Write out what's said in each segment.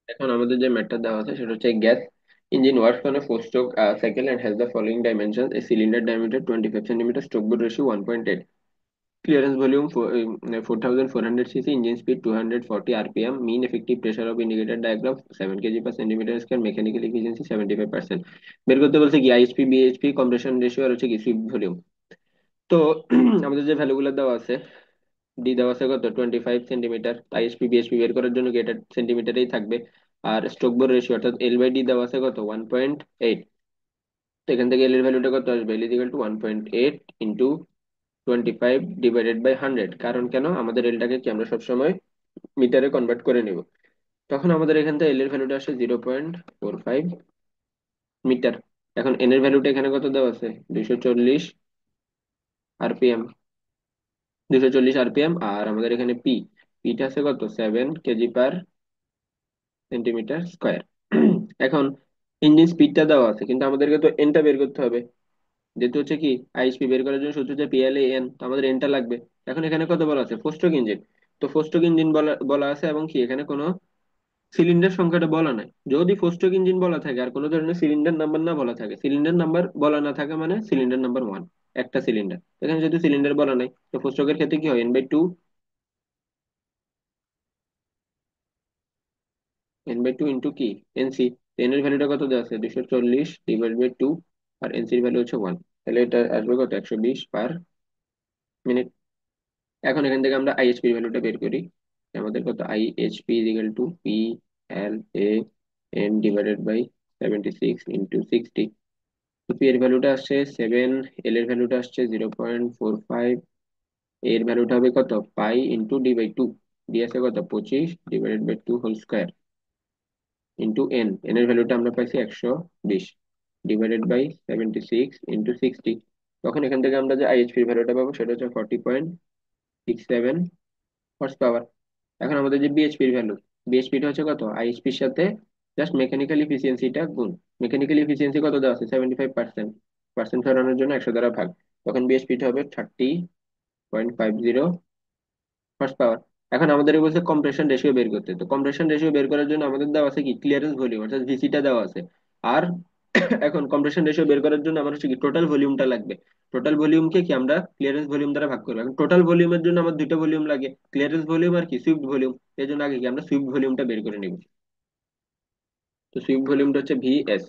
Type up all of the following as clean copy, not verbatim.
এখন আমাদের যে ম্যাটটা দেওয়া আছে সেটা হচ্ছে gas engine works on a four stroke cycle and has the following dimension: a cylinder diameter 25 centimetre, stroke bore ratio 1.8, clearance volume for 4400 cc, engine speed 240 rpm, mean effective pressure of indicator diagram 7 kg per centimeter square, mechanical efficiency 75%। বের করতে বলছে কি ISP, BHP, compression ratio আর হচ্ছে কি sweep volume. তো আমাদের যে ভ্যালুগুলো দেওয়া আছে, ডি দেওয়া আছে কত 25 সেন্টিমিটার, আইএসপি বিএইচপি বের করার জন্য কি এটা সেন্টিমিটারেই থাকবে। আর স্ট্রোক বোর রেশিও অর্থাৎ এল বাই ডি দেওয়া আছে কত 1.8। তো এখান থেকে এল এর ভ্যালুটা কত আসবে, L equal to 1.8 into 25 divided by 100। কারণ কেন, আমাদের এলটাকে কি আমরা সবসময় মিটারে কনভার্ট করে নিব। তখন আমাদের এখান থেকে এল এর ভ্যালুটা আসে 0.45 মিটার। এখন এন এর ভ্যালুটা এখানে কত দেওয়া আছে, 240 আরপিএম, 240 আরপিএম। আর আমাদের এখানে পিটা আছে কত 7 কেজি পার সেন্টিমিটার স্কোয়ার। এখন ইঞ্জিন স্পিডটা দেওয়া আছে, কিন্তু আমাদেরকে তো এনটা বের করতে হবে। যেহেতু হচ্ছে কি আইএসপি বের করার জন্য সূত্র হচ্ছে পিএল এন, তো আমাদের এনটা লাগবে। এখন এখানে কত বলা আছে, ফোর স্ট্রোক ইঞ্জিন। তো ফোর স্ট্রোক ইঞ্জিন বলা বলা আছে, এবং কি এখানে কোনো সিলিন্ডার সংখ্যাটা বলা নাই। যদি ফোর স্ট্রোক ইঞ্জিন বলা থাকে আর কোনো ধরনের সিলিন্ডার নাম্বার না বলা থাকে, সিলিন্ডার নাম্বার বলা না থাকে মানে সিলিন্ডার নাম্বার ওয়ান, একটা সিলিন্ডার। এখানে যেহেতু সিলিন্ডার বলা নাই, তো ফোর স্ট্রোকের ক্ষেত্রে কি হয়, N by two, N by two into কি এনসি। এন এর ভ্যালুটা কত দেওয়া আছে, 240 ডিভাইড বাই 2, আর এনসির ভ্যালু হচ্ছে ওয়ান। তাহলে এটা আসবে কত, 120 পার মিনিট। এখন এখান থেকে আমরা আইএইচপি এর ভ্যালুটা বের করি। আমাদের কত, IHP equal to P L A N divided by 76 into 60। তো পি এর ভ্যালুটা আসছে 7, এল এর ভ্যালুটা আসছে 0.45, এর ভ্যালুটা হবে কত, pi into D by 2, D আছে কত 25 divided by 2 whole square into N, N এর ভ্যালুটা আমরা পাইছি 120 ডিভাইডেড বাই 76 ইন্টু 60। তখন এখান থেকে আমরা যে আইএইচপি এর ভ্যালুটা পাবো সেটা হচ্ছে 40.67 হর্স পাওয়ার। এখন আমাদের যে বিএইচপি এর ভ্যালু, বিএইচপি টা হচ্ছে কত, আইএইচপির সাথে জাস্ট মেকানিক্যাল ইফিসিয়েন্সিটা গুণ। মেকানিক্যাল ইফিসিয়েন্সি কত দেওয়া আছে, 75%, পার্সেন্ট ফেরানোর জন্য 100 দ্বারা ভাগ। তখন বিএইচপি টা হবে 30.50 হর্স পাওয়ার। এখন আমাদের বলছে কম্প্রেশন রেশিও বের করতে। তো কম্প্রেশন রেশিও বের করার জন্য আমাদের দেওয়া আছে কি ক্লিয়ারেন্স ভলিউম অর্থাৎ ভিসিটা দেওয়া আছে। আর এখন কম্প্রেশন রেশিও বের করার জন্য আমার হচ্ছে কি টোটাল ভলিউমটা লাগবে। টোটাল ভলিউমকে কি আমরা ক্লিয়ারেন্স ভলিউম দ্বারা ভাগ করবো। এখন টোটাল ভলিউমের জন্য আমার দুটো ভলিউম লাগে, ক্লিয়ারেন্স ভলিউম আর কি সুইফট ভলিউম। এই জন্য আগে কি আমরা সুইফট ভলিউমটা বের করে নিব। তো সুইফট ভলিউমটা হচ্ছে ভিএস।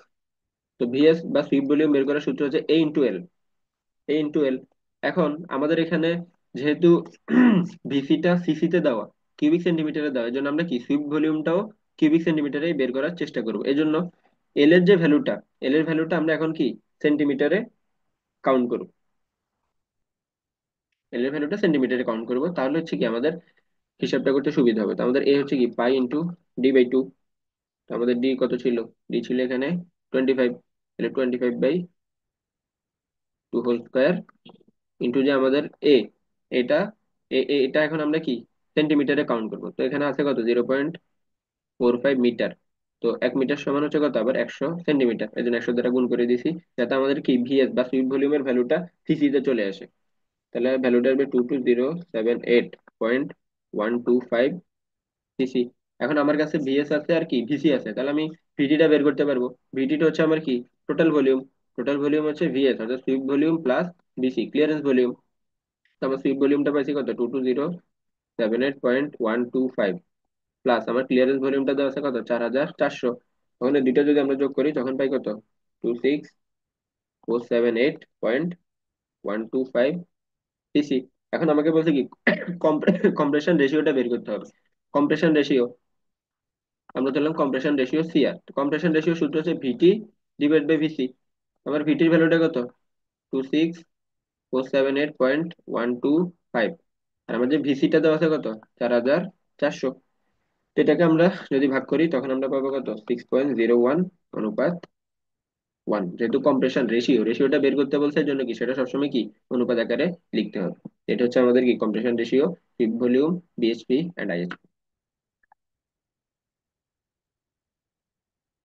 তো ভিএস বা সুইফট ভলিউম বের করার সূত্র হচ্ছে এ ইন্টু এল। এখন আমাদের এখানে যেহেতু ভিসিটা সিসি তে দেওয়া, কিউবিক সেন্টিমিটারে দেওয়া, এই জন্য আমরা কি সুইপ ভলিউমটাও কিউবিক সেন্টিমিটারে বের করার চেষ্টা করব। এই জন্য এল এর যে ভ্যালুটা, এল এর ভ্যালুটা আমরা এখন কি সেন্টিমিটারে কাউন্ট করব। এল এর ভ্যালুটা সেন্টিমিটারে কাউন্ট করব, তাহলে হচ্ছে কি আমাদের হিসাবটা করতে সুবিধা হবে। তো আমাদের এ হচ্ছে কি পাই ইন্টু ডি বাই 2। তো আমাদের ডি কত ছিল, ডি ছিল এখানে 25। তাহলে 25/2 হোল স্কোয়ার ইন্টু যে আমাদের এ, এটা এটা এখন আমরা কি সেন্টিমিটারে কাউন্ট করবো। তো এখানে আছে কত, 0.45 মিটার। তো 1 মিটার সমান হচ্ছে কত, আবার 100 সেন্টিমিটার, এই জন্য 100 দ্বারা গুণ করে দিছি, যাতে আমাদের কি ভিএস বা সুইট ভলিউমের ভ্যালুটা সিসি তে চলে আসে। তাহলে ভ্যালুটা আসবে 22078.125 সিসি। এখন আমার কাছে ভিএস আছে আর কি ভিসি আছে, তাহলে আমি ভিটিটা বের করতে পারবো। ভিটিটা হচ্ছে আমার কি টোটাল ভলিউম। টোটাল ভলিউম হচ্ছে ভিএস অর্থাৎ sweep volume plus VC clearance volume. তো আমার সুইপ ভলিউমটা পাইছি কত, 22078.125, প্লাস আমার ক্লিয়ারেন্স ভলিউমটা দেওয়া আছে কত 4400। তখন এই দুইটা যদি আমরা যোগ করি তখন পাই কত, 26478.125 সিসি। এখন আমাকে বলছে কি কম্প্রেশন রেশিওটা বের করতে হবে। কম্প্রেশন রেশিও, আমরা ধরলাম compression ratio CR. Compression ratio সূত্র হচ্ছে ভিটি ডিভাইড বাই ভিসি। আমার ভিটির ভ্যালুটা কত, 26478.125, আর আমার যে ভিসিটা দেওয়া আছে কত, 4400। তো এটাকে আমরা যদি ভাগ করি তখন আমরা পাবো কত, 6.01 অনুপাত 1। যেহেতু কম্প্রেশন রেশিওটা বের করতে বলছে, এর জন্য কি সেটা সবসময় কি অনুপাত আকারে লিখতে হবে। এটা হচ্ছে আমাদের কি compression ratio, volume, BHP and আইএইচপি।